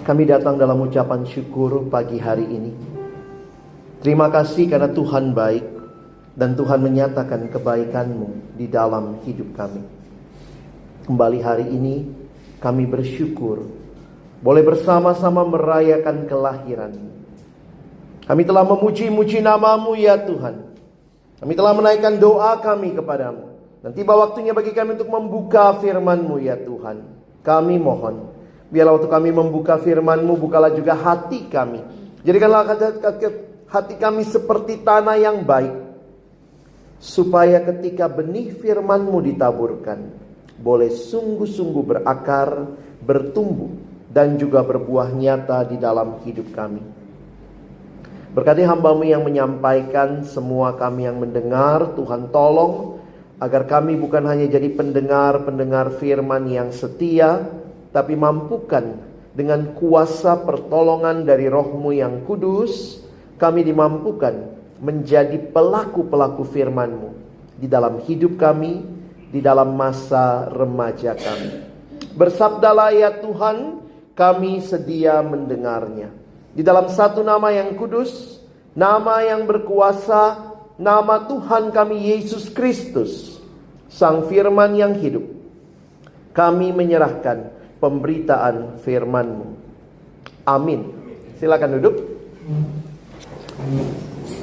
Kami datang dalam ucapan syukur pagi hari ini. Terima kasih karena Tuhan baik dan Tuhan menyatakan kebaikan-Mu di dalam hidup kami. Kembali hari ini kami bersyukur boleh bersama-sama merayakan kelahiran-Mu. Kami telah memuji-muji nama-Mu ya Tuhan. Kami telah menaikkan doa kami kepadamu. Dan tiba waktunya bagi kami untuk membuka firman-Mu ya Tuhan. Kami mohon, biarlah waktu kami membuka firman-Mu, bukalah juga hati kami. Jadikanlah hati kami seperti tanah yang baik, supaya ketika benih firman-Mu ditaburkan, boleh sungguh-sungguh berakar, bertumbuh, dan juga berbuah nyata di dalam hidup kami. Berkati hamba-Mu yang menyampaikan, semua kami yang mendengar, Tuhan tolong, agar kami bukan hanya jadi pendengar-pendengar firman yang setia, tapi mampukan dengan kuasa pertolongan dari Roh-Mu yang kudus, kami dimampukan menjadi pelaku-pelaku firman-Mu di dalam hidup kami, di dalam masa remaja kami. Bersabdalah ya Tuhan, kami sedia mendengarnya. Di dalam satu nama yang kudus, nama yang berkuasa, nama Tuhan kami Yesus Kristus, Sang Firman yang hidup, kami menyerahkan pemberitaan firman-Mu. Amin. Silakan duduk.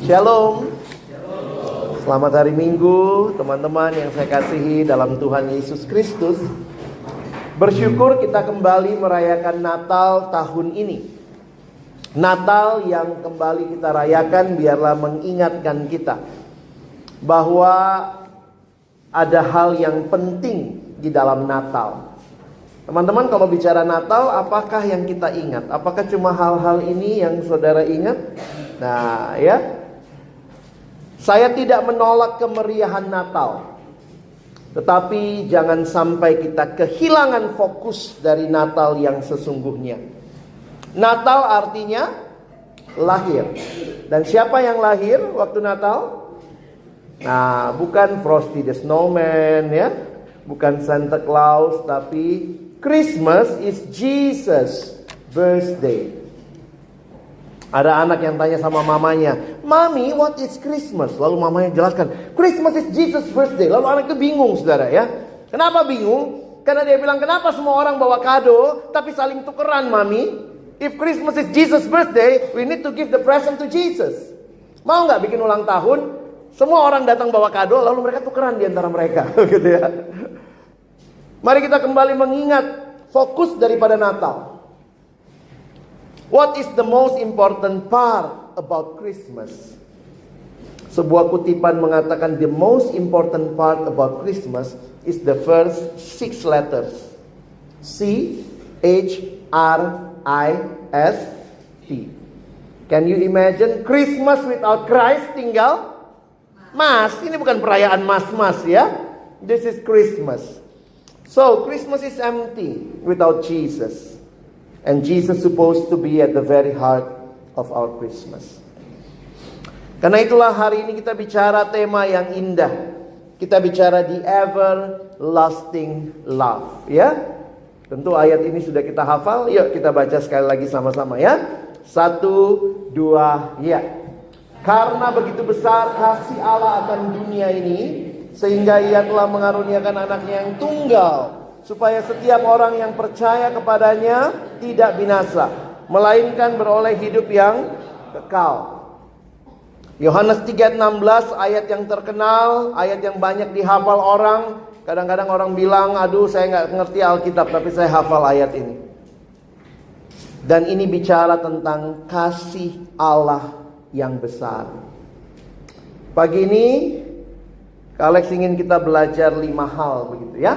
Shalom. Selamat hari Minggu, teman-teman yang saya kasihi dalam Tuhan Yesus Kristus. Bersyukur kita kembali merayakan Natal tahun ini. Natal yang kembali kita rayakan biarlah mengingatkan kita bahwa ada hal yang penting di dalam Natal. Teman-teman, kalau bicara Natal, apakah yang kita ingat? Apakah cuma hal-hal ini yang saudara ingat? Nah, ya. Saya tidak menolak kemeriahan Natal. Tetapi jangan sampai kita kehilangan fokus dari Natal yang sesungguhnya. Natal artinya lahir. Dan siapa yang lahir waktu Natal? Nah, bukan Frosty the Snowman ya. Bukan Santa Claus, tapi Christmas is Jesus' birthday. Ada anak yang tanya sama mamanya, "Mami, what is Christmas?" Lalu mamanya jelaskan, "Christmas is Jesus' birthday." Lalu anak itu bingung, saudara ya. Kenapa bingung? Karena dia bilang, "Kenapa semua orang bawa kado, tapi saling tukeran, Mami? If Christmas is Jesus' birthday, we need to give the present to Jesus." Mau nggak bikin ulang tahun? Semua orang datang bawa kado, lalu mereka tukeran di antara mereka, gitu ya. Mari kita kembali mengingat fokus daripada Natal. What is the most important part about Christmas? Sebuah kutipan mengatakan the most important part about Christmas is the first 6 letters. C-H-R-I-S-T. Can you imagine Christmas without Christ? Tinggal Mas. Ini bukan perayaan mas-mas ya. This is Christmas. So, Christmas is empty without Jesus. And Jesus supposed to be at the very heart of our Christmas. Karena itulah hari ini kita bicara tema yang indah. Kita bicara the everlasting love, ya. Tentu ayat ini sudah kita hafal. Yuk kita baca sekali lagi sama-sama ya. 1, 2, ya. Karena begitu besar kasih Allah akan dunia ini, sehingga Ia telah mengaruniakan anaknya yang tunggal, supaya setiap orang yang percaya kepadanya tidak binasa, melainkan beroleh hidup yang kekal. Yohanes 3:16, ayat yang terkenal, ayat yang banyak dihafal orang. Kadang-kadang orang bilang, "Aduh, saya nggak ngerti Alkitab, tapi saya hafal ayat ini." Dan ini bicara tentang kasih Allah yang besar. Pagi ini Alex ingin kita belajar 5 hal begitu ya.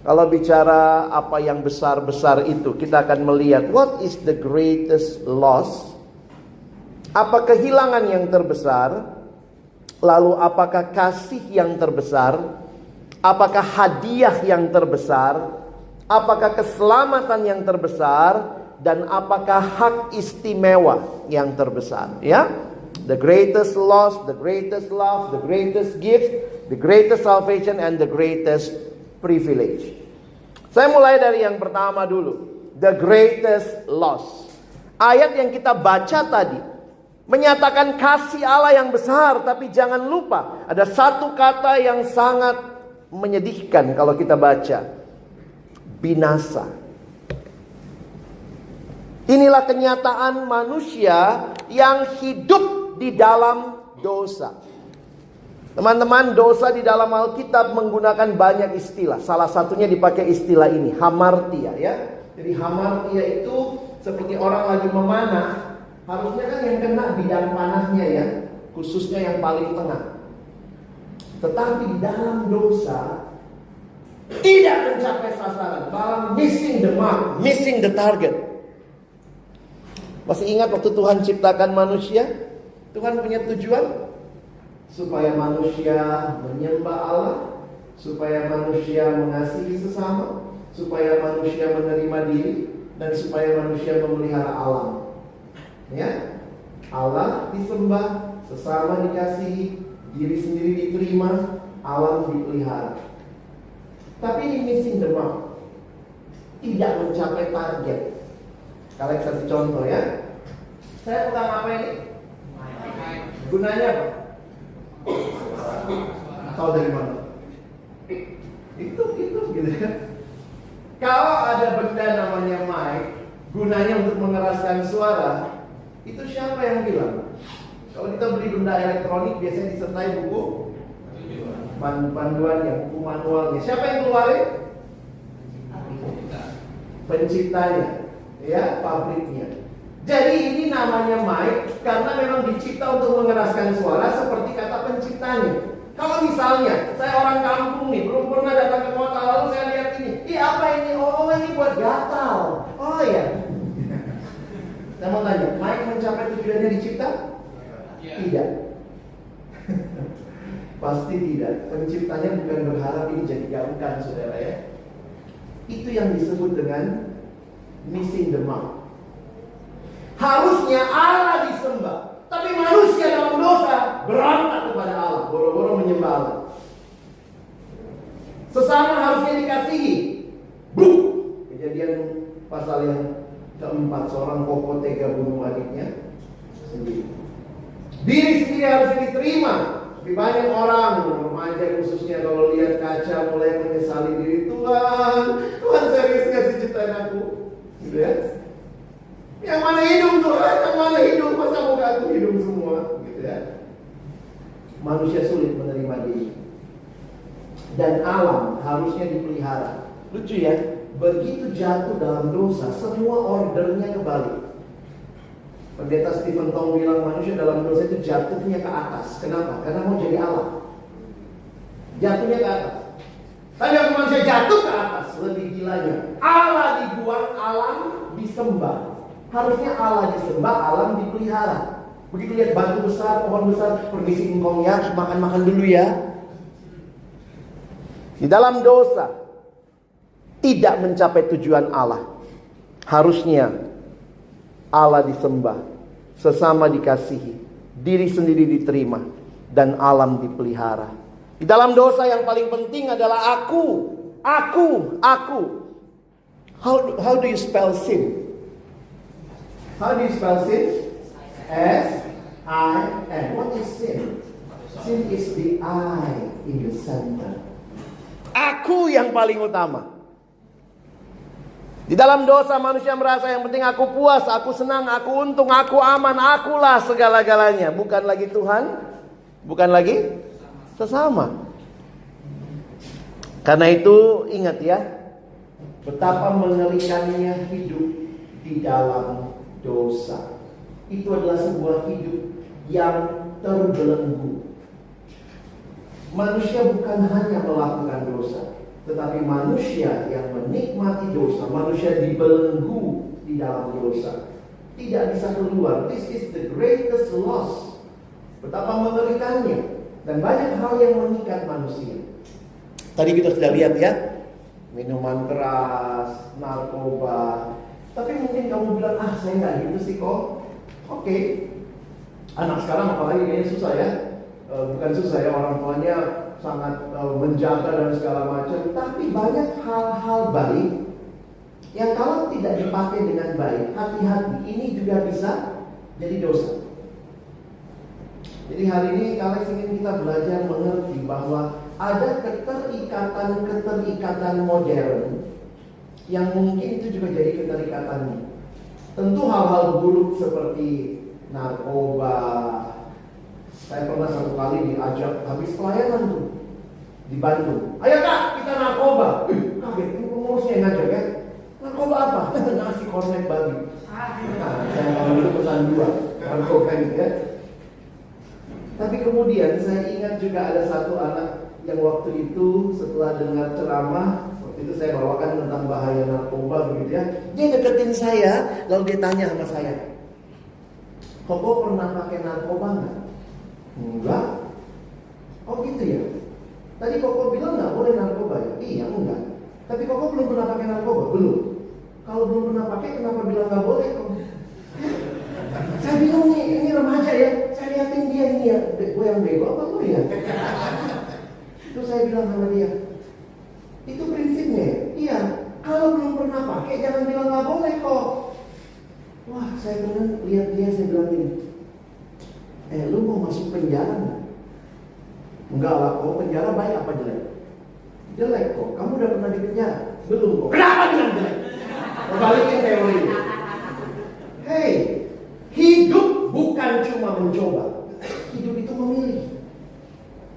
Kalau bicara apa yang besar-besar itu, kita akan melihat what is the greatest loss? Apa kehilangan yang terbesar? Lalu apakah kasih yang terbesar? Apakah hadiah yang terbesar? Apakah keselamatan yang terbesar? Dan apakah hak istimewa yang terbesar? Ya. The greatest loss, the greatest love, the greatest gift, the greatest salvation, and the greatest privilege. Saya mulai dari yang pertama dulu. the greatest loss. Ayat yang kita baca tadi menyatakan kasih Allah yang besar, tapi jangan lupa ada satu kata yang sangat menyedihkan kalau kita baca. Binasa. Inilah kenyataan manusia yang hidup di dalam dosa. Teman-teman, dosa di dalam Alkitab menggunakan banyak istilah. Salah satunya dipakai istilah ini, hamartia ya. Jadi hamartia itu seperti orang lagi memanah. Harusnya kan yang kena bidang panahnya ya, khususnya yang paling tengah. Tetapi di dalam dosa tidak mencapai sasaran, malah missing the mark, missing the target. Masih ingat waktu Tuhan ciptakan manusia? Tuhan punya tujuan supaya manusia menyembah Allah, supaya manusia mengasihi sesama, supaya manusia menerima diri, dan supaya manusia memelihara alam. Ya, Allah disembah, sesama dikasihi, diri sendiri diterima, alam dipelihara. Tapi ini missing the mark, tidak mencapai target. Kalian kasih contoh ya. Saya pegang apa ini? Gunanya apa? Tahu dari mana? Itu gitu ya. Kalau ada benda namanya mic, gunanya untuk mengeraskan suara, itu siapa yang bilang? Kalau kita beli benda elektronik biasanya disertai buku panduannya, buku manualnya. Siapa yang keluarin? Penciptanya, ya, pabriknya. Jadi ini namanya mic karena memang dicipta untuk mengeraskan suara seperti kata penciptanya. Kalau misalnya saya orang kampung nih, belum pernah datang ke kota, lalu saya lihat ini, apa ini? Oh, ini buat gatal. Oh ya. Saya mau tanya, mic mencapai tujuannya dicipta? Tidak. Pasti tidak. Penciptanya bukan berharap ini jadi gaungkan, saudara ya. Itu yang disebut dengan missing the mark. Harusnya Allah disembah, tapi manusia dalam dosa berontak kepada Allah, boro-boro menyembah Allah. Sesama harusnya dikasihi. Kejadian pasal yang keempat, seorang koko tega bunuh adiknya sendiri. Diri sendiri harus diterima. Tapi banyak orang, remaja khususnya, kalau lihat kaca mulai menyesali diri. Tuhan serius kasih ciptaan aku, gitu ya. Yang mana hidung Tuhan, yang mana hidung, masa muka aku hidung semua, gitu ya. Manusia sulit menerima diri. Dan alam harusnya dipelihara. Lucu ya, begitu jatuh dalam dosa, semua ordernya kebalik. Pendeta Stephen Tong bilang manusia dalam dosa itu jatuhnya ke atas. Kenapa? Karena mau jadi Allah. Jatuhnya ke atas. Tapi kalau manusia jatuh ke atas, lebih gilanya Allah dibuang, alam disembah. Harusnya Allah disembah, alam dipelihara. Begitu lihat batu besar, pohon besar, permisi engkong ya, makan-makan dulu ya. Di dalam dosa tidak mencapai tujuan Allah. Harusnya Allah disembah, sesama dikasihi, diri sendiri diterima, dan alam dipelihara. Di dalam dosa yang paling penting adalah aku. How do you spell sin? How do you spell sin? S-I-N. What is sin? Sin is the I in the center. Aku yang paling utama. Di dalam dosa manusia merasa yang penting aku puas, aku senang, aku untung, aku aman, akulah segala-galanya. Bukan lagi Tuhan, bukan lagi sesama. Karena itu ingat ya, betapa mengerikannya hidup di dalam dosa. Itu adalah sebuah hidup yang terbelenggu. Manusia bukan hanya melakukan dosa, tetapi manusia yang menikmati dosa, manusia dibelenggu di dalam dosa, tidak bisa keluar. This is the greatest loss. Betapa mengerikannya. Dan banyak hal yang mengikat manusia. Tadi kita sudah lihat ya, minuman keras, narkoba. Tapi mungkin kamu bilang, saya nggak gitu sih kok. Oke. Anak sekarang apalagi kayaknya susah ya. Bukan susah ya, orang tuanya sangat menjaga dan segala macam. Tapi banyak hal-hal baik Yang kalau tidak dipakai dengan baik, hati-hati, ini juga bisa jadi dosa. Jadi hari ini kalian ingin kita belajar mengerti bahwa ada keterikatan modern yang mungkin itu juga jadi keterikatannya. Tentu hal-hal buruk seperti narkoba. Saya pernah satu kali diajak habis pelayanan tuh di Bandung. Ayo Kak, kita narkoba. Kaget, ini pengurusnya yang ngajak ya. Narkoba apa? Nasi kornet babi. Saya kalau dulu pesan 2 narkoba gitu ya. Tapi kemudian saya ingat juga ada satu anak yang waktu itu setelah dengar ceramah, waktu itu saya bawakan tentang bahaya narkoba begitu ya. Dia deketin saya, lalu dia tanya sama saya, Koko pernah pakai narkoba nggak? Enggak. Oh gitu ya. Tadi Koko bilang nggak boleh narkoba ya? Iya enggak. Tapi Koko belum pernah pakai narkoba? Belum. Kalau belum pernah pakai, kenapa bilang nggak boleh kok? Saya bilang ini remaja ya. Saya liatin dia ini ya. Gue yang bego apa lu ya? Terus saya bilang sama dia, itu prinsipnya ya? Iya. Kalau belum pernah pakai, jangan bilang nggak boleh kok. Wah, saya benar lihat dia, saya bilang ini, lu mau masuk penjara nggak? Enggak lah, kok penjara baik apa jelek? Jelek kok. Kamu udah pernah di penjara? Belum kok. Kenapa bilang jelek? Balikin teori. Hey, hidup bukan cuma mencoba. Hidup itu memilih.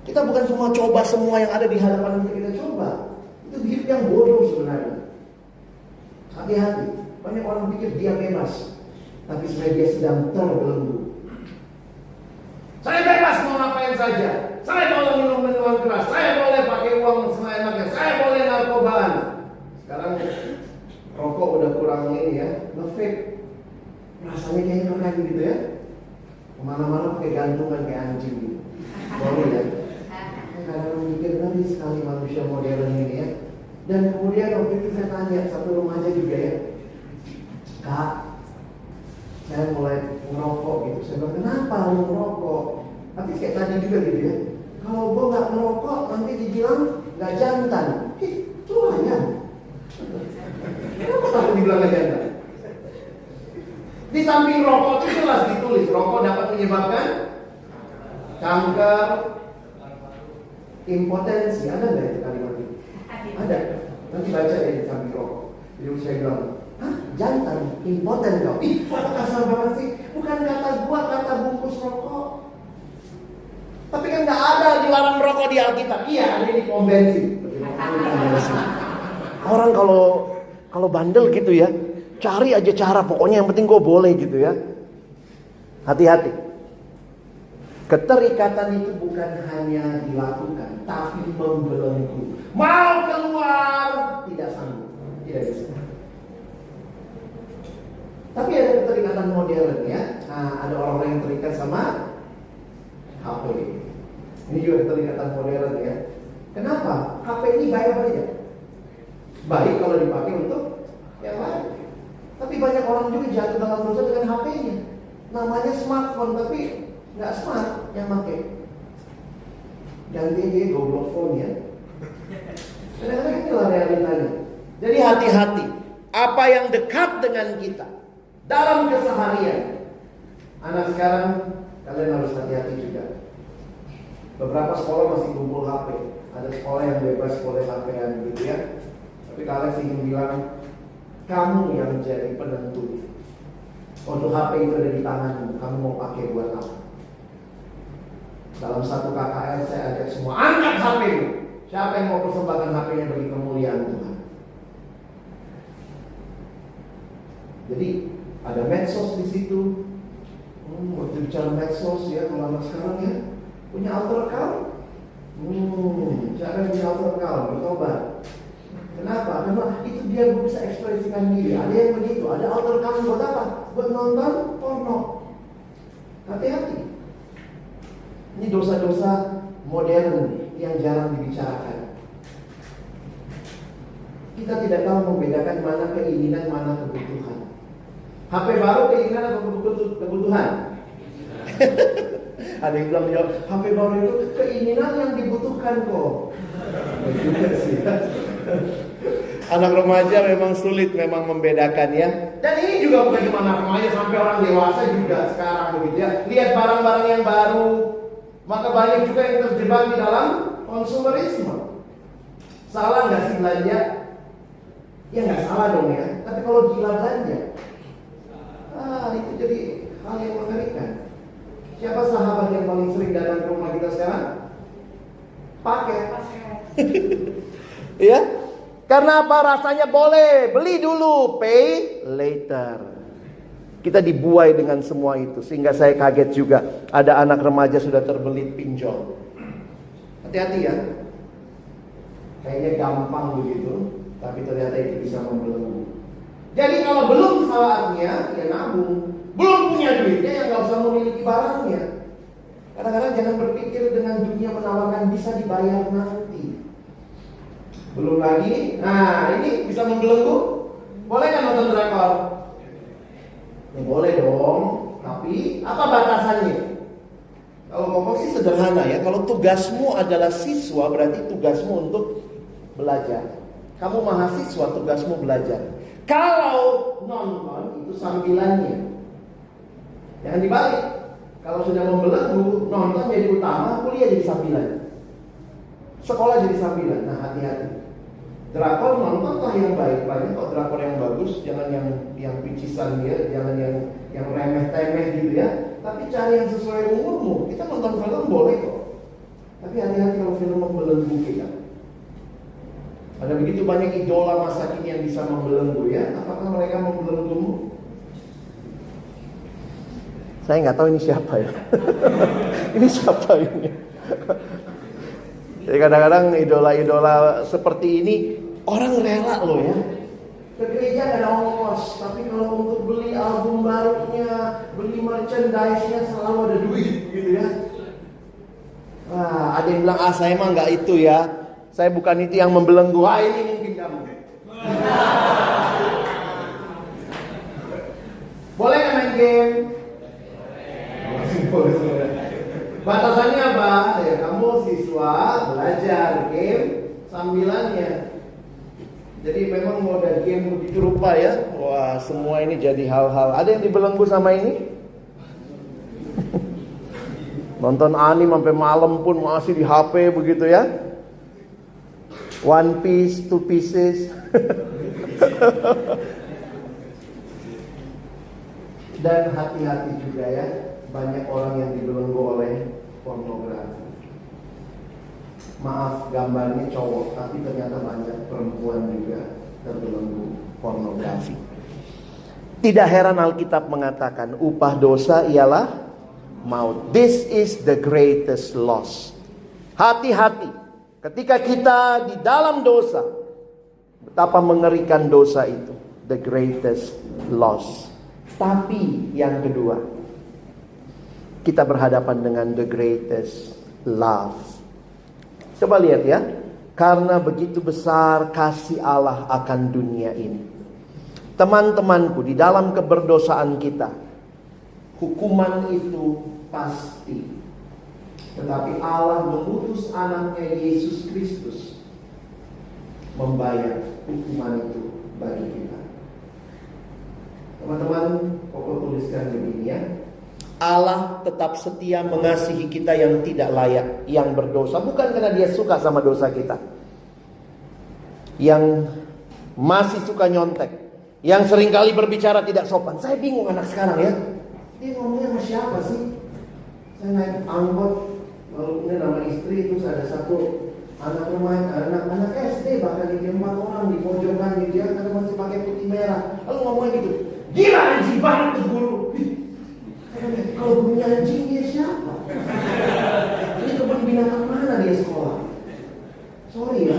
Kita bukan semua coba semua yang ada di hadapan kita coba. Itu hidup yang bodoh sebenarnya. Hati-hati. Banyak orang pikir dia bebas, tapi sebenarnya dia sedang terbelenggu. Saya bebas mau ngapain saja. Saya boleh minum minuman keras. Saya boleh pakai uang seenaknya. Saya boleh narkobaan. Sekarang rokok udah kurang ini ya, nge-vape. Rasanya kayak keren gitu ya. Kemana-mana pakai gantungan kayak anjing gitu. Boleh ya. Kadang mikir tadi sekali manusia modern ini ya. Dan kemudian waktu itu saya tanya satu remaja juga ya, Kak, saya mulai ngerokok gitu. Saya bilang, kenapa lu ngerokok? Tapi kayak tadi juga gitu ya, kalau gue gak ngerokok nanti dibilang gak jantan. Itu aja. Kenapa takut dibilang gak jantan? Di samping rokok itu jelas ditulis, rokok dapat menyebabkan kanker, impotensi. Ada nggak itu kalimat itu? Ada. Nanti baca ya di samping rokok. Jadi saya bilang, jantan, impoten kau. Ih, kata kasar banget sih. Bukan kata gua, kata bungkus rokok. Tapi kan nggak ada dilarang merokok di Alkitab. Iya, ada di pom bensin. Orang kalau bandel gitu ya, cari aja cara. Pokoknya yang penting gue boleh gitu ya. Hati-hati. Keterikatan itu bukan hanya dilakukan, tapi membelenggu. Mau keluar, tidak sanggup, tidak bisa. Tapi ada keterikatan modern ya. Nah, ada orang-orang yang terikat sama HP. Ini juga keterikatan modern ya. Kenapa? HP ini baik apa tidak? Baik kalau dipakai untuk yang baik. Tapi banyak orang juga jatuh dalam dosa dengan HP-nya. Namanya smartphone tapi nggak smart yang pakai. Ganti dia goblok phone ya. Kadang-kadang inilah realitanya. Jadi hati-hati. Apa yang dekat dengan kita dalam keseharian. Anak sekarang kalian harus hati-hati juga. Beberapa sekolah masih kumpul HP. Ada sekolah yang bebas boleh HP-an gitu ya. Tapi kalian ingin bilang, kamu yang jadi penentu. Untuk HP itu ada di tanganmu, kamu mau pakai buat apa? Dalam satu KKR saya ajak semua, angkat HP-mu. Siapa yang mau persembahkan HP-nya bagi kemuliaan Tuhan? Jadi ada medsos di situ. Waktu bicara medsos ya, kalau anak sekarang ya punya alter account. Cara punya alter account, bertobat. Kenapa? Karena itu biar gue bisa ekspresikan diri. Ada yang begitu, ada alter account buat apa? Buat nonton porno. Hati-hati. Ini dosa-dosa modern yang jarang dibicarakan. Kita tidak tahu membedakan mana keinginan, mana kebutuhan. HP baru keinginan atau kebutuhan? Ada yang bilang jawab, HP baru itu keinginan yang dibutuhkan kok. Juga sih. Anak remaja memang sulit memang membedakan ya. Dan ini juga bukan cuma anak remaja, sampai orang dewasa juga sekarang begitu ya. Lihat barang-barang yang baru, maka banyak juga yang terjebak di dalam konsumerisme. Salah nggak sih belanja? Ya nggak salah dong ya. Tapi kalau gila belanja, itu jadi hal yang mengerikan. Siapa sahabat yang paling sering datang ke rumah kita sekarang? Pakai. Ya. Karena apa? Rasanya boleh, beli dulu, pay later. Kita dibuai dengan semua itu, sehingga saya kaget juga. Ada anak remaja sudah terbelit pinjol. Hati-hati ya. Kayaknya gampang begitu, tapi ternyata itu bisa membelenggu. Jadi kalau belum saatnya, ya nabung. Belum punya duitnya, ya nggak usah memiliki barangnya. Kadang-kadang jangan berpikir dengan dunia menawarkan bisa dibayar nanti. Belum lagi, nah ini bisa membelenggu. Boleh kan nonton drakor? Ya boleh dong, tapi apa batasannya? Kalau ngomong sih sederhana ya. Kalau tugasmu adalah siswa, berarti tugasmu untuk belajar. Kamu mahasiswa, tugasmu belajar. Kalau nonton itu sambilannya. Jangan dibalik. Kalau sudah membelenggu, nonton jadi utama, kuliah jadi sambilan. Sekolah jadi sambilan. Nah, hati-hati. Drakor nontonlah yang baik-baik. Kalau drakor yang bagus, jangan yang picisan ya, jangan yang remeh-temeh gitu ya. Tapi cari yang sesuai umurmu. Kita nonton film boleh kok. Tapi hati-hati kalau film membelenggu kita. Ada begitu banyak idola masa kini yang bisa membelenggu ya. Apakah mereka membelenggumu? Saya nggak tahu ini siapa ya. Ini siapa ini? Jadi kadang-kadang idola-idola seperti ini orang rela loh ya. Ke gereja nggak ada ongkos, tapi kalau untuk beli album barunya, beli merchandise-nya selalu ada duit gitu ya. Ada yang bilang saya mah nggak itu ya. Saya bukan itu yang membelenggu. Ini mungkin kamu. Boleh nggak main game? Batasannya apa? Ya kamu siswa belajar, game sambilannya. Jadi memang model game begitu rupa ya. Wah, semua ini jadi hal-hal. Ada yang dibelenggu sama ini? Nonton anime sampai malam pun masih di HP begitu ya. One Piece, Two Pieces. Dan hati-hati juga ya. Banyak orang yang dibelenggu oleh pornografi. Maaf, gambarnya cowok, tapi ternyata banyak perempuan juga terbelenggu pornografi. Tidak heran Alkitab mengatakan upah dosa ialah maut. This is the greatest loss. Hati-hati ketika kita di dalam dosa. Betapa mengerikan dosa itu. The greatest loss. Tapi yang kedua, kita berhadapan dengan the greatest love. Coba lihat ya. Karena begitu besar kasih Allah akan dunia ini. Teman-temanku, di dalam keberdosaan kita, hukuman itu pasti. Tetapi Allah mengutus anaknya Yesus Kristus membayar hukuman itu bagi kita. Teman-teman, pokok tuliskan begini ya. Allah tetap setia mengasihi kita yang tidak layak, yang berdosa. Bukan karena dia suka sama dosa kita, yang masih suka nyontek, yang seringkali berbicara tidak sopan. Saya bingung anak sekarang ya. Dia ngomongnya sama siapa sih? Saya naik angkot, lalu kemudian nama istri, terus ada satu anak anak SD, bahkan di 4 orang di pojokan gitu ya, karena masih pakai putih merah. Lalu ngomongnya gitu, gila anjing banget tuh guru. Kalau punya anjing dia siapa? Ini kebun binatang mana dia sekolah? Sorry ya,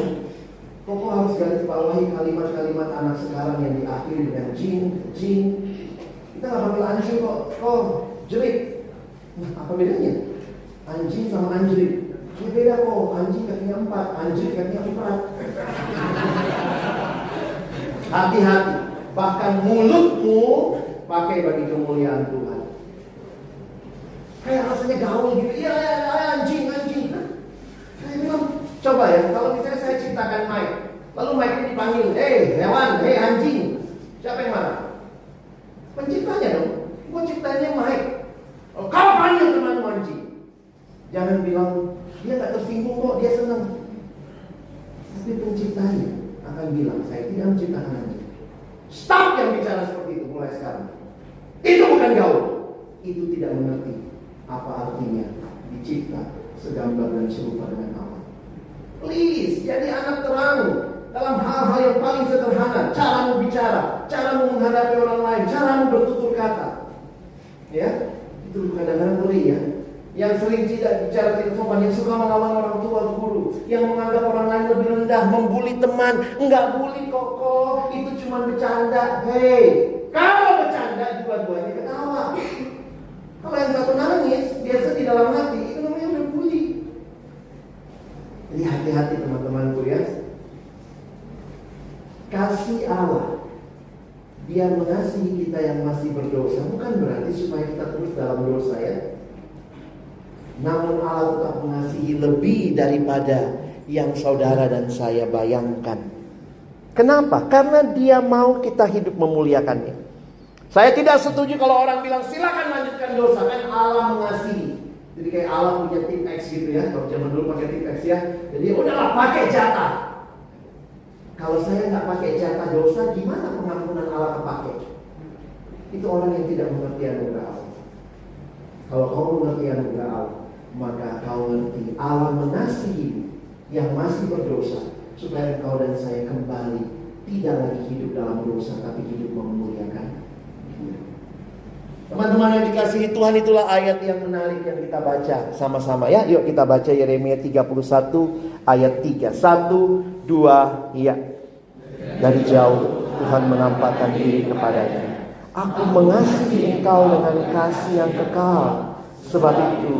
pokok harus garis bawahi kalimat-kalimat anak sekarang yang diakhiri dengan jing. Kita nggak panggil anjing kok jerit. Nah, apa bedanya? Anjing sama anjrit. Ya beda kok, anjing kakinya 4, anjing kakinya 4. Hati-hati, bahkan mulutmu pakai bagi kemuliaan Tuhan. Kayak rasanya gaul gitu. Iya, anjing. Saya bilang, coba ya, kalau misalnya saya ciptakan mic, Lalu Mike dipanggil, hewan, anjing. Siapa yang marah? Penciptanya dong. Penciptanya Mike. Oh, kau panggil temanmu anjing. Jangan bilang, dia gak tersinggung kok, dia senang. Tapi penciptanya akan bilang, saya tidak menciptakan anjing. Stop yang bicara seperti itu mulai sekarang. Itu bukan gaul. Itu tidak mengerti apa artinya dicipta segambar dan serupa dengan Allah. Please, jadi anak terang dalam hal-hal yang paling sederhana. Caramu bicara, caramu menghadapi orang lain, caramu bertutur kata. Ya, itu kadang-kadang ngeri ya. Yang sering tidak bicara tidak sopan, yang suka melawan orang tua guru, yang menganggap orang lain lebih rendah, membuli teman. Enggak bully kok, itu cuma bercanda. Hei, kalau bercanda dua-duanya ketawa. Kalau yang satu nangis, biasa di dalam hati, itu namanya udah bully. Jadi hati-hati teman-temanku ya. Kasih Allah, Dia mengasihi kita yang masih berdosa, bukan berarti supaya kita terus dalam dosa ya. Namun Allah tetap mengasihi lebih daripada yang saudara dan saya bayangkan. Kenapa? Karena Dia mau kita hidup memuliakannya. Saya tidak setuju kalau orang bilang silakan lanjutkan dosa, kan Allah mengasihi. Jadi kayak Allah punya tip X gitu ya. Kalau zaman dulu pakai tip X ya. Jadi udahlah pakai jatah. Kalau saya nggak pakai jatah dosa, gimana pengampunan Allah kepake? Itu orang yang tidak mengerti anugerah Allah. Kalau kau mengerti anugerah Allah, maka kau mengerti Allah mengasihi yang masih berdosa, supaya kau dan saya kembali tidak lagi hidup dalam dosa, tapi hidup memuliakan Dia. Teman-teman yang dikasihi Tuhan, itulah ayat yang menarik yang kita baca sama-sama ya. Yuk kita baca Yeremia 31 ayat 3. 1, 2, ya. Dari jauh Tuhan menampakkan diri kepadanya. Aku mengasihi engkau dengan kasih yang kekal. Sebab itu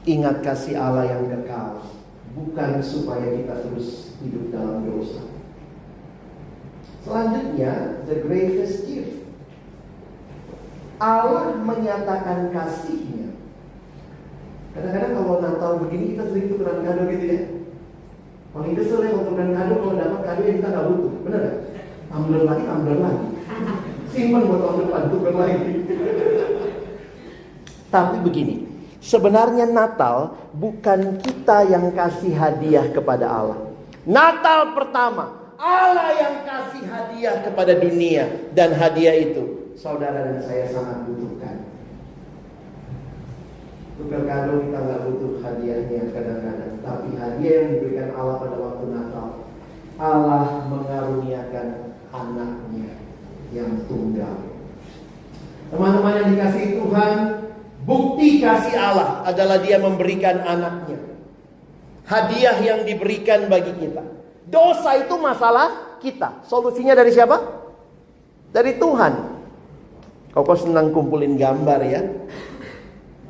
ingat kasih Allah yang kekal, bukan supaya kita terus hidup dalam dosa. Selanjutnya, the greatest gift. Allah menyatakan kasih-Nya. Kadang-kadang kalau Natal begini kita sering tukeran kado gitu ya. Paling kesel ya kalau tukeran kado, kalau dapat kado yang kita nggak butuh, benar nggak? Tumbler lagi. Simpan buat tahun depan, tuker lagi. Tapi begini, sebenarnya Natal bukan kita yang kasih hadiah kepada Allah. Natal pertama, Allah yang kasih hadiah kepada dunia. Dan hadiah itu saudara dan saya sangat butuhkan. Tukar kado kita nggak butuh hadiahnya kadang-kadang, tapi hadiah yang diberikan Allah pada waktu Natal, Allah mengaruniakan anaknya yang tunggal. Teman-teman yang dikasihi Tuhan, bukti kasih Allah adalah Dia memberikan anaknya. Hadiah yang diberikan bagi kita. Dosa itu masalah kita. Solusinya dari siapa? Dari Tuhan. Kau senang kumpulin gambar ya?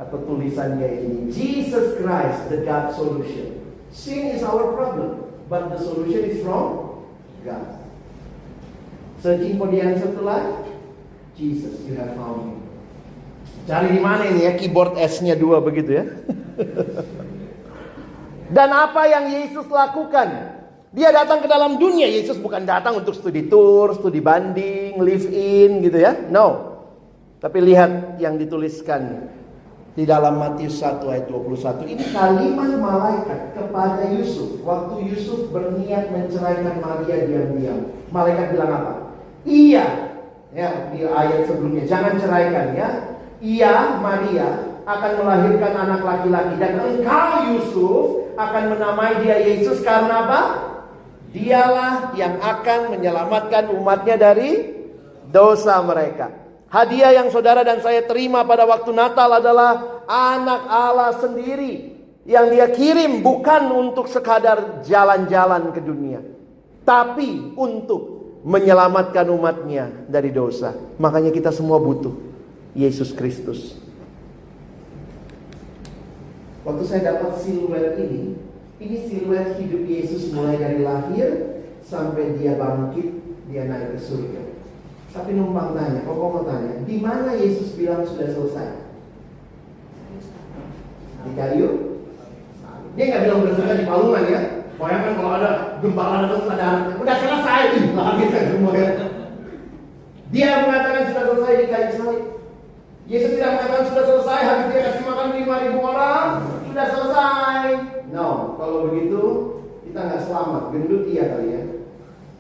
Atau tulisannya ini, Jesus Christ, the God solution. Sin is our problem, but the solution is from God. Searching for the answer to life, Jesus, you have found me. Cari di mana ini ya, keyboard S-nya 2 begitu ya. Dan apa yang Yesus lakukan? Dia datang ke dalam dunia. Yesus bukan datang untuk studi tour, studi banding, live in gitu ya. No. Tapi lihat yang dituliskan di dalam Matius 1 ayat 21. Ini kalimat malaikat kepada Yusuf. Waktu Yusuf berniat menceraikan Maria diam-diam. Malaikat bilang apa? Iya. Ya, di ayat sebelumnya. Jangan ceraikan ya. Iya, Maria akan melahirkan anak laki-laki. Dan engkau Yusuf akan menamai dia Yesus. Karena apa? Dialah yang akan menyelamatkan umatnya dari dosa mereka. Hadiah yang saudara dan saya terima pada waktu Natal adalah anak Allah sendiri. Yang Dia kirim bukan untuk sekadar jalan-jalan ke dunia, tapi untuk menyelamatkan umatnya dari dosa. Makanya kita semua butuh Yesus Kristus. Waktu saya dapat siluet ini siluet hidup Yesus mulai dari lahir sampai Dia bangkit, Dia naik ke surga. Tapi numpang tanya, kok mau tanya, di mana Yesus bilang sudah selesai? Di kayu salib. Dia nggak bilang udah selesai di palungan ya. Bayangkan kalau ada gembala datang ada anak, udah selesai, lagi kan semua ya. Dia mengatakan sudah selesai di kayu salib. Yesus tidak mengatakan sudah selesai, habis dia kasih makan 5.000 orang, sudah selesai. No, kalau begitu kita nggak selamat. Gendut iya kali ya,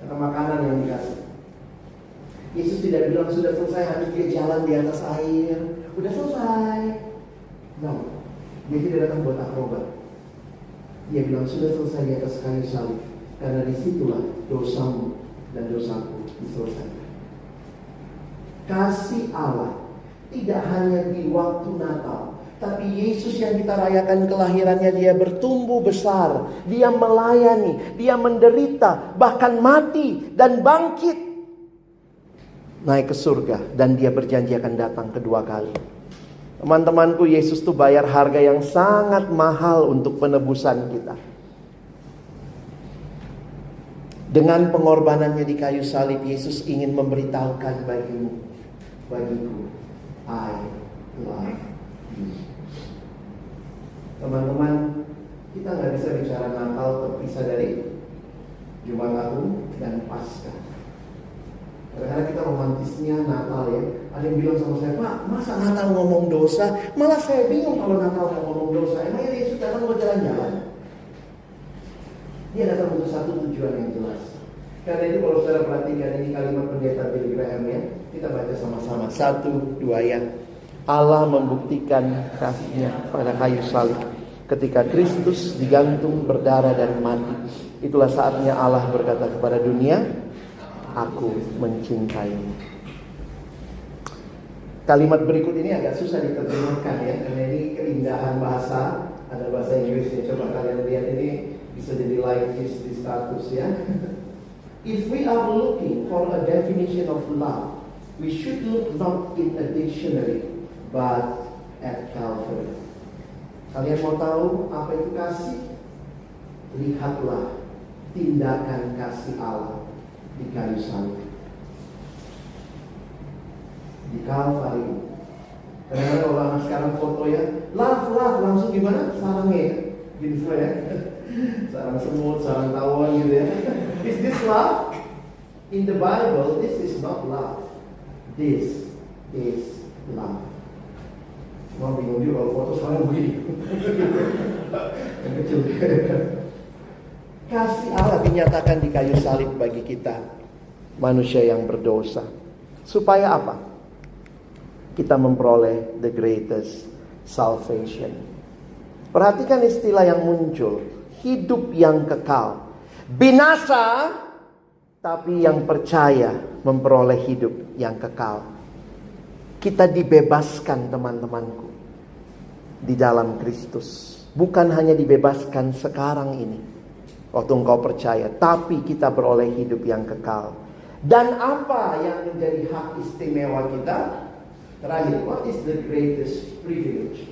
karena makanan yang dikasih. Yesus tidak bilang sudah selesai, habis dia jalan di atas air, udah selesai. No, dia tidak datang buat akrobat. Dia bilang sudah selesai di atas kayu salib, karena disitulah dosamu dan dosaku diselesaikan. Kasih Allah tidak hanya di waktu Natal, tapi Yesus yang kita rayakan kelahirannya, dia bertumbuh besar, dia melayani, dia menderita, bahkan mati dan bangkit, naik ke surga, dan dia berjanji akan datang kedua kali. Teman-temanku, Yesus tuh bayar harga yang sangat mahal untuk penebusan kita. Dengan pengorbanannya di kayu salib, Yesus ingin memberitahukan bagiku, I love you. Teman-teman, kita nggak bisa bicara Natal terpisah dari Jumat Agung dan Paskah. Kadang-kadang kita romantisnya Natal ya. Ada yang bilang sama saya, Pak, masa Natal ngomong dosa? Malah saya bingung kalau Natal nggak ngomong dosa. Emangnya Yesus datang mau jalan-jalan? Dia datang untuk satu tujuan yang jelas. Karena itu kalau saudara perhatikan ini kalimat pendeta Billy Graham ya, kita baca sama-sama. 1, 2 ya. Allah membuktikan kasih-Nya pada kayu salib. Ketika Kristus digantung, berdarah dan mati, itulah saatnya Allah berkata kepada dunia, aku mencintaimu. Kalimat berikut ini agak susah diterjemahkan ya, karena ini keindahan bahasa. Ada bahasa Inggrisnya, coba kalian lihat ini, bisa jadi like di status ya. If we are looking for a definition of love, we should look not in a dictionary, but at Calvary. Kalian mau tahu apa itu kasih? Lihatlah tindakan kasih Allah di kayu salib, di Calvary. Karena kalau anak sekarang foto ya, love langsung gimana? Sarangnya ya, gitu semua ya. Sarang semut, sarang tawon gitu ya. Is this love? In the Bible, this is not love. This is love. Cuma bingung juga kalau foto sekarang begini. Yang kecil. Kasih Allah dinyatakan di kayu salib bagi kita, manusia yang berdosa. Supaya apa? Kita memperoleh the greatest salvation. Perhatikan istilah yang muncul. Hidup yang kekal. Binasa, tapi yang percaya memperoleh hidup yang kekal. Kita dibebaskan teman-temanku di dalam Kristus. Bukan hanya dibebaskan sekarang ini waktu engkau percaya, tapi kita beroleh hidup yang kekal. Dan apa yang menjadi hak istimewa kita? Terakhir, what is the greatest privilege?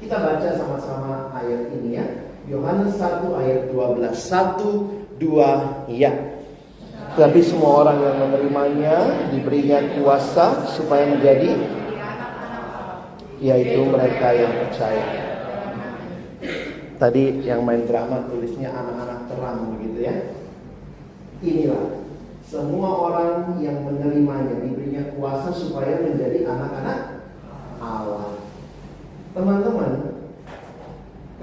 Kita baca sama-sama ayat ini ya. Yohanes 1 ayat 12. 1, 2, ya. Tapi semua orang yang menerimanya diberinya kuasa supaya menjadi, yaitu mereka yang percaya. Tadi yang main drama tulisnya anak-anak terang begitu ya. Inilah semua orang yang menerimanya diberinya kuasa supaya menjadi anak-anak Allah. Teman-teman,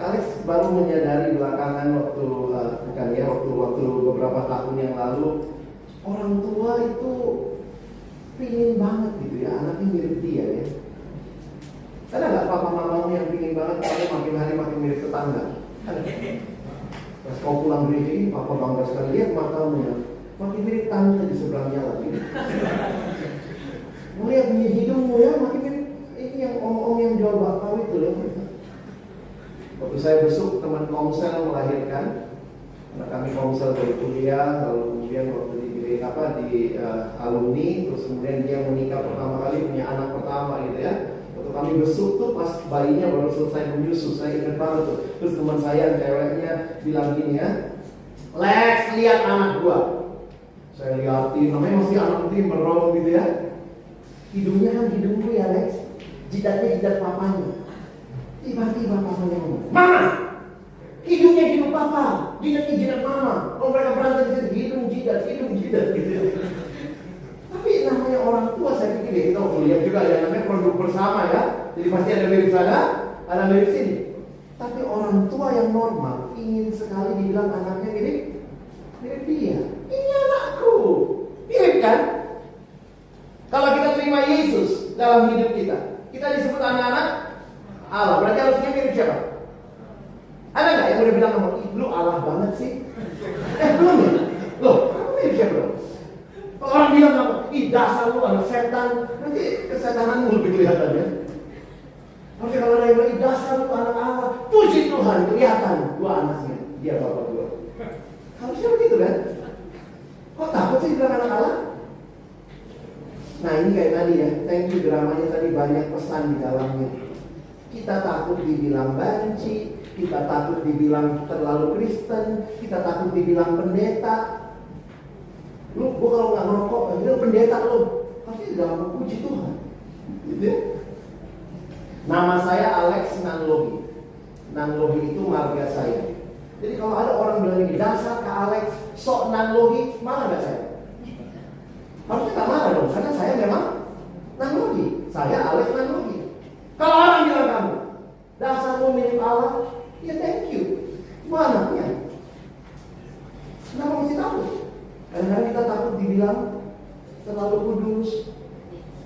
Alex baru menyadari belakangan waktu beberapa tahun yang lalu, orang tua itu pingin banget gitu ya, anaknya mirip dia ya. Ada nggak papa mamamu yang pingin banget kamu makin hari makin mirip tetangga? Ada. Pas kau pulang gereja ini, papa bangga sekali, lihat matamu ya, makin mirip tante di seberangnya lagi. Melihat hidungmu ya, makin mirip ini yang om-om yang jual bakpao itu loh. Waktu saya besok teman komsel melahirkan, karena kami komsel dari kuliah, lalu kemudian waktu di alumni, terus kemudian dia menikah pertama kali, punya anak pertama gitu ya. Waktu kami besuk tuh pas bayinya baru selesai menyusu, saya ingat banget tuh. Terus teman saya ceweknya bilang gini ya, Lex, lihat anak gua. Saya liatin, namanya masih anak putih merong gitu ya. Hidungnya kan hidungku ya Lex, jidatnya jidat papanya. Tiba-tiba papanya ngomong, Mama, ininya hidup papa, jidat mama. Kalau mereka berantem hidung jidat gitu. Tapi namanya orang tua, saya pikir ya, kita lihat juga yang namanya produk bersama ya. Jadi pasti ada mirip sana, ada mirip sini. Tapi orang tua yang normal ingin sekali dibilang anaknya mirip dia. Ini anakku, mirip kan? Kalau kita terima Yesus dalam hidup kita disebut anak-anak Allah. Berarti harusnya mirip siapa? Ada nggak yang udah bilang sama lu Allah banget sih? Belum ya? Loh, kamu mirip siapa dong? Kalau orang bilang kamu, dasar lu anak setan, nanti kesetananmu lebih kelihatan ya. Tapi kalau ada yang bilang, dasar lu anak Allah, puji Tuhan, kelihatan dua anaknya, dia bapak dua. Harusnya begitu kan? Kok takut sih bilang anak Allah? Nah ini kayak tadi ya, thank you dramanya tadi banyak pesan di dalamnya. Kita takut dibilang banci, kita takut dibilang terlalu Kristen, kita takut dibilang pendeta. Lu, gua kalau nggak ngerokok, lu pendeta lu. Pasti di dalam puji Tuhan. Gitu ya? Nama saya Alex Nanlohi. Nanlohi itu marga saya. Jadi kalau ada orang bilang ini dasar ke Alex, sok Nanlohi, marah nggak saya? Harusnya nggak marah dong, karena saya memang Nanlohi. Saya Alex Nanlohi. Kalau orang bilang kamu dasar lu mirip Allah, ya thank you. Gua anaknya. Kenapa mesti takut? Kadang-kadang kita takut dibilang terlalu kudus,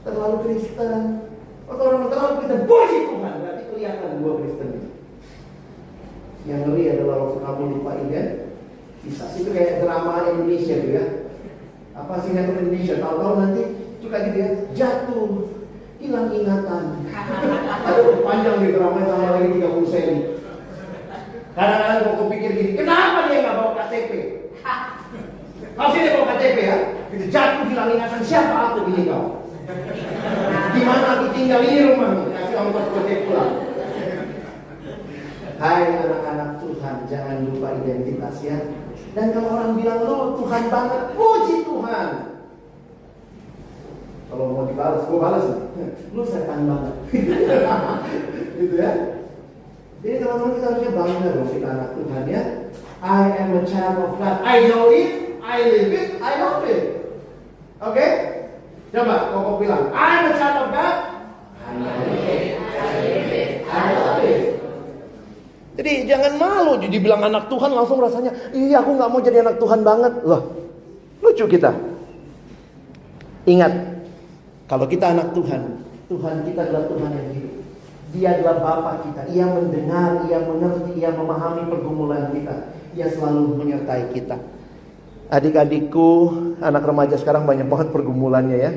terlalu Kristen. Atau orang terlalu Kristen, puji Tuhan, berarti kelihatan gua Kristen. Yang ngeri adalah waktu kamu lupa ingat kisah itu kayak drama Indonesia gitu ya. Apa sih yang Indonesia? Tahu-tahu nanti suka gitu ya, jatuh, hilang ingatan. Aduh, panjang nih dramanya sama lagi 30 seri. Kadang-kadang gua pikir gini, kenapa dia nggak bawa KTP? Harusnya dia bawa KTP ya. Gitu jatuh, hilang ingatan, siapa aku ini kau? Di mana aku tinggal, ini rumahmu, kasih ongkos buat dia pulang. Hai anak-anak Tuhan, jangan lupa identitas ya. Dan kalau orang bilang lo Tuhan banget, puji Tuhan. Kalau mau dibalas, gue balas nih. Lu setan banget. Gitu ya. Jadi teman-teman kita harusnya bangga dong kita anak Tuhan ya. I am a child of God. I know it, I live it, I love it. Oke? Coba Koko bilang, I am a child of God. I know it, I live it, I love it. Jadi jangan malu jadi bilang anak Tuhan langsung rasanya, iya aku gak mau jadi anak Tuhan banget. Loh, lucu kita. Ingat, kalau kita anak Tuhan, Tuhan kita adalah Tuhan yang hidup. Dia adalah Bapa kita. Ia mendengar, Ia mengerti, Ia memahami pergumulan kita. Ia selalu menyertai kita. Adik-adikku, anak remaja sekarang banyak banget pergumulannya ya.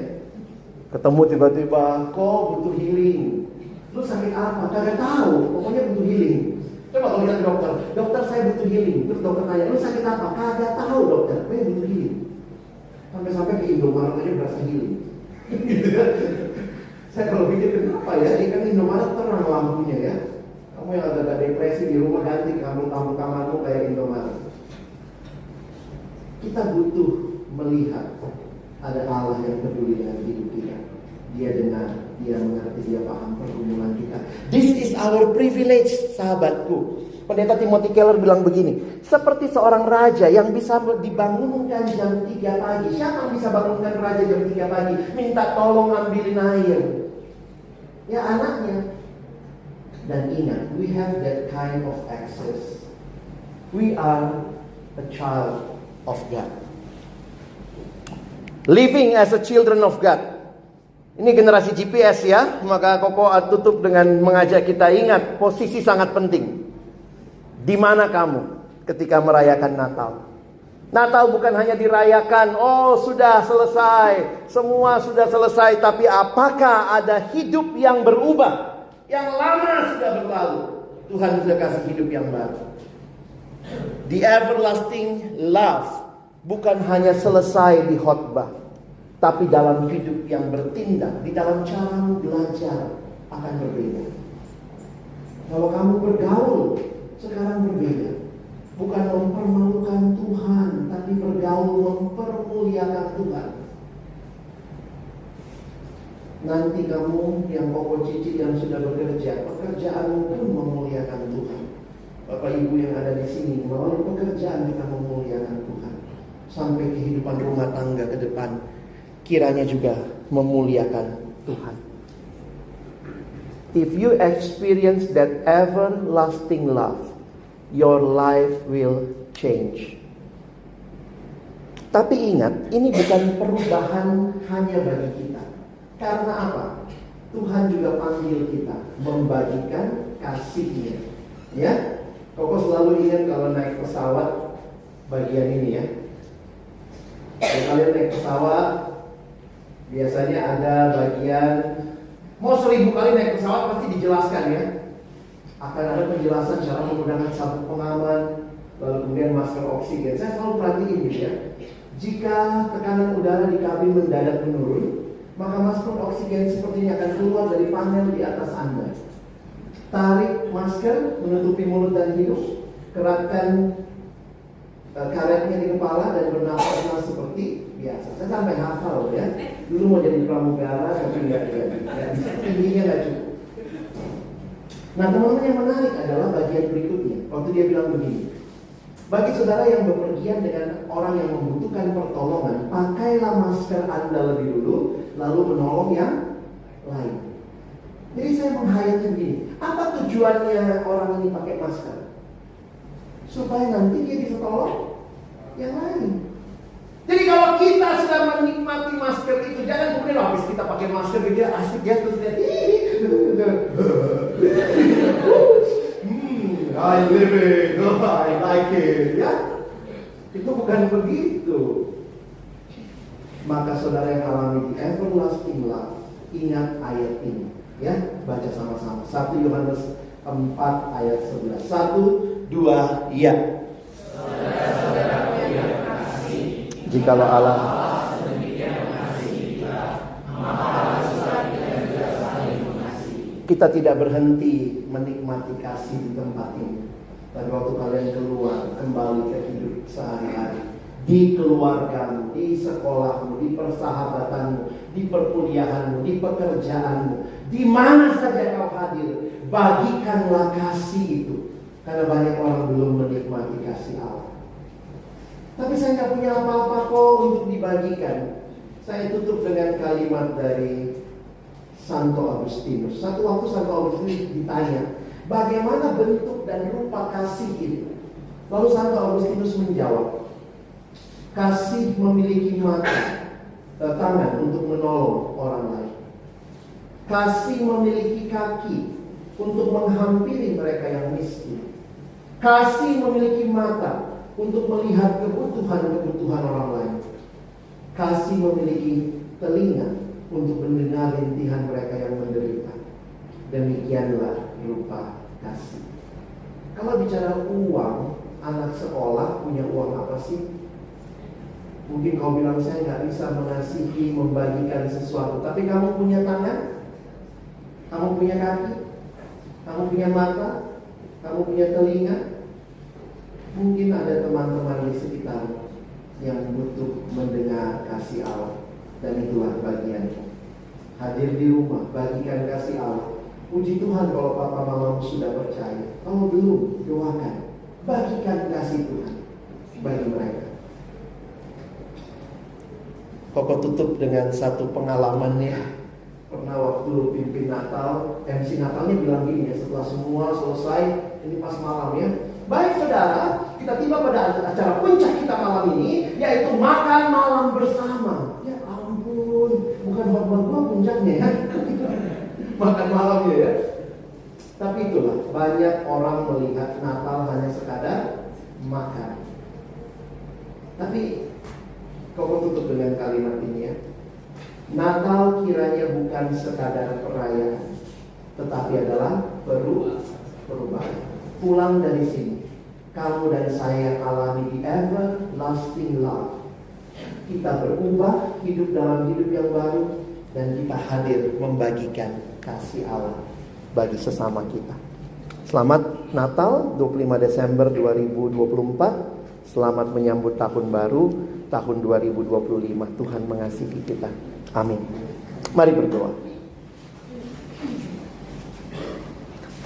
Ketemu tiba-tiba, kok butuh healing. Lu sakit apa? Kagak tahu, pokoknya butuh healing. Coba kalau kita ke dokter, dokter saya butuh healing. Terus dokter tanya, lu sakit apa? Kagak tahu dokter, gue butuh healing. Sampai-sampai ke Indomaret aja berasa healing. Saya kalau pikir kenapa ya, ini kan Indomaret terang lampunya ya. Kamu yang agak depresi di rumah ganti kamarmu kayak Indomaret. Kita butuh melihat ada Allah yang peduli dengan hidup kita. Dia dengar, dia mengerti, dia paham pergumulan kita. This is our privilege, sahabatku. Pendeta Timothy Keller bilang begini, seperti seorang raja yang bisa dibangunkan jam 3 pagi. Siapa yang bisa bangunkan raja jam 3 pagi? Minta tolong ambilin air. Ya anaknya. Dan ingat, we have that kind of access. We are a child of God. Living as a children of God. Ini generasi GPS ya. Maka Koko tutup dengan mengajak kita ingat posisi sangat penting. Di mana kamu ketika merayakan Natal? Natal bukan hanya dirayakan, oh sudah selesai, semua sudah selesai. Tapi apakah ada hidup yang berubah? Yang lama sudah berlalu, Tuhan sudah kasih hidup yang baru. The everlasting love bukan hanya selesai di khotbah, tapi dalam hidup yang bertindak, di dalam cara belajar akan berbeda. Kalau kamu bergaul, sekarang berbeda. Bukan mempermalukan Tuhan, tapi bergaul mempermuliakan Tuhan. Nanti kamu yang Koko Cici yang sudah bekerja, pekerjaanmu pun memuliakan Tuhan. Bapak Ibu yang ada di sini, melalui pekerjaan kita memuliakan Tuhan. Sampai kehidupan rumah tangga ke depan, kiranya juga memuliakan Tuhan. If you experience that everlasting love, your life will change. Tapi ingat, ini bukan perubahan hanya bagi kita. Karena apa? Tuhan juga panggil kita membagikan kasih-Nya. Ya, Koko selalu ingat kalau naik pesawat bagian ini ya. Kalau kalian naik pesawat, biasanya ada bagian, mau 1000 kali naik pesawat pasti dijelaskan ya. Akan ada penjelasan cara menggunakan sabuk pengaman, lalu kemudian masker oksigen. Saya selalu perhatiin gitu ya. Jika tekanan udara di kabin mendadak menurun, maka masker oksigen sepertinya akan keluar dari panel di atas Anda. Tarik masker menutupi mulut dan hidung, keratkan karetnya di kepala dan bernafaslah seperti biasa. Saya sampai hafal ya. Dulu mau jadi pramugara tapi nggak bisa, tingginya nggak cukup. Nah, teman-teman, yang menarik adalah bagian berikutnya. Waktu dia bilang begini, bagi saudara yang bepergian dengan orang yang membutuhkan pertolongan, pakailah masker Anda lebih dulu, lalu menolong yang lain. Jadi saya menghayati begini, apa tujuannya orang ini pakai masker? Supaya nanti dia bisa tolong yang lain. Jadi kalau kita sedang menikmati masker itu, jangan kemudian habis kita pakai masker dia asik ya, terus dia I live it, I like it, ya. Itu bukan begitu. Maka saudara yang alami the everlasting love, ingat ayat ini, ya. Baca sama-sama. 1 Yohanes 4 ayat 11. 1, 2, ya. Jikalau Allah kita tidak berhenti menikmati kasih di tempat ini. Dan waktu kalian keluar, kembali ke hidup sehari-hari, di keluargamu, di sekolahmu, di persahabatanmu, di perkuliahanmu, di pekerjaanmu, di mana saja kau hadir, bagikanlah kasih itu. Karena banyak orang belum menikmati kasih Allah. Tapi saya nggak punya apa-apa kok untuk dibagikan. Saya tutup dengan kalimat dari Santo Agustinus. Satu waktu Santo Agustinus ditanya, bagaimana bentuk dan rupa kasih itu? Lalu Santo Agustinus menjawab, kasih memiliki mata, tangan untuk menolong orang lain. Kasih memiliki kaki untuk menghampiri mereka yang miskin. Kasih memiliki mata untuk melihat kebutuhan-kebutuhan orang lain. Kasih memiliki telinga untuk mendengar rintihan mereka yang menderita. Demikianlah rupa kasih. Kalau bicara uang, anak sekolah punya uang apa sih? Mungkin kau bilang saya nggak bisa mengasihi, membagikan sesuatu. Tapi kamu punya tangan, kamu punya kaki, kamu punya mata, kamu punya telinga. Mungkin ada teman-teman di sekitar yang butuh mendengar kasih Allah. Dan itulah bagiannya. Hadir di rumah, bagikan kasih Allah. Puji Tuhan kalau papa mamamu sudah percaya. Kalau belum, doakan. Bagikan kasih Tuhan bagi mereka. Koko tutup dengan satu pengalamannya. Pernah waktu pimpin Natal, MC Natalnya bilang gini ya, setelah semua selesai, ini pas malam ya. Baik saudara, kita tiba pada acara puncak kita malam ini, yaitu makan malam bersama. Ya ampun, bukan buat gua puncaknya ya. Makan malamnya ya. Tapi itulah, banyak orang melihat Natal hanya sekadar makan. Tapi Koko tutup dengan kalimat ini ya. Natal kiranya bukan sekadar perayaan, tetapi adalah perubahan. Pulang dari sini, kamu dan saya alami the everlasting love. Kita berubah, hidup dalam hidup yang baru, dan kita hadir membagikan kasih Allah bagi sesama kita. Selamat Natal 25 Desember 2024. Selamat menyambut tahun baru, tahun 2025. Tuhan mengasihi kita. Amin. Mari berdoa.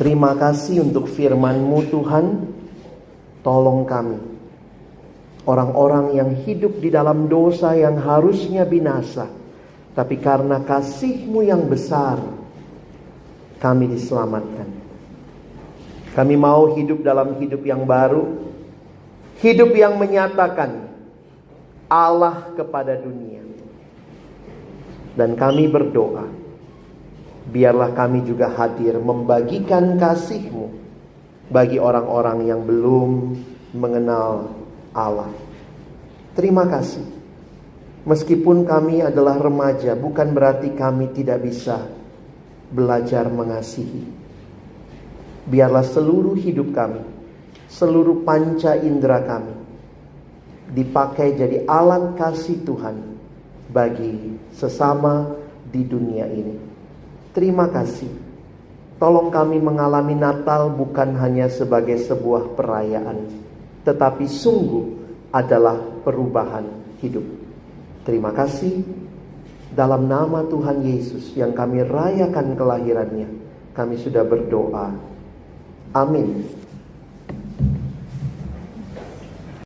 Terima kasih untuk firman-Mu Tuhan. Tolong kami, orang-orang yang hidup di dalam dosa yang harusnya binasa, tapi karena kasih-Mu yang besar, kami diselamatkan. Kami mau hidup dalam hidup yang baru, hidup yang menyatakan Allah kepada dunia. Dan kami berdoa, biarlah kami juga hadir membagikan kasih-Mu bagi orang-orang yang belum mengenal Allah. Terima kasih. Meskipun kami adalah remaja, bukan berarti kami tidak bisa belajar mengasihi. Biarlah seluruh hidup kami, seluruh panca indera kami dipakai jadi alat kasih Tuhan bagi sesama di dunia ini. Terima kasih. Tolong kami mengalami Natal bukan hanya sebagai sebuah perayaan, tetapi sungguh adalah perubahan hidup. Terima kasih. Dalam nama Tuhan Yesus yang kami rayakan kelahirannya, kami sudah berdoa. Amin.